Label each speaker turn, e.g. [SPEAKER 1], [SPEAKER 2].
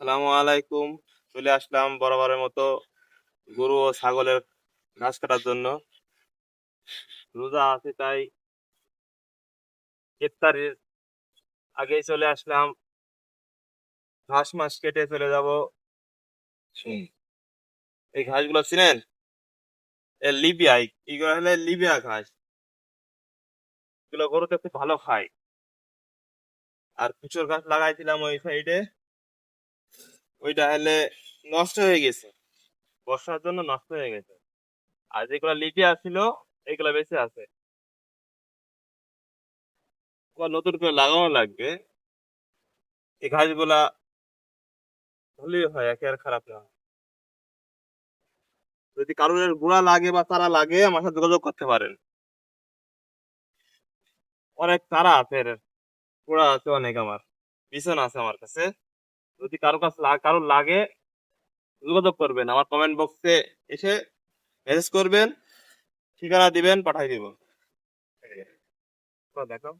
[SPEAKER 1] আসসালামু আলাইকুম। চলে আসলাম বরাবরের মতো গরু ও ছাগলের ঘাস কাটার জন্য। রোজা আছে তাই ইফতারির আগেই চলে আসলাম। ঘাস মাস কেটে চলে যাব। এই ঘাসগুলো চিনেন? লিবিয়া, এগুলো হলে লিবিয়া ঘাস। এগুলো গরুতে খুব ভালো খায়। আর কুচোর ঘাস লাগাইছিলাম ওই সাইডে, ওইটা হলে নষ্ট হয়ে গেছে, বর্ষার জন্য নষ্ট হয়ে গেছে। আর যেগুলো লিবিয়া ছিল এগুলো বেঁচে আছে। আবার নতুন করে লাগানো লাগবে। এই ঘাসগুলা ভালোই হয়, একে আর খারাপ না। যদি কারোর গুড়া লাগে বা চারা লাগে আমার সাথে যোগাযোগ করতে পারেন। অনেক চারা আছে এর, গুড়া আছে অনেক, আমার বিছানা আছে আমার কাছে। যদি কারোর লাগে যোগাযোগ করবেন, আমার কমেন্ট বক্সে এসে মেসেজ করবেন, ঠিকানা দিবেন, পাঠাই দিব। দেখো।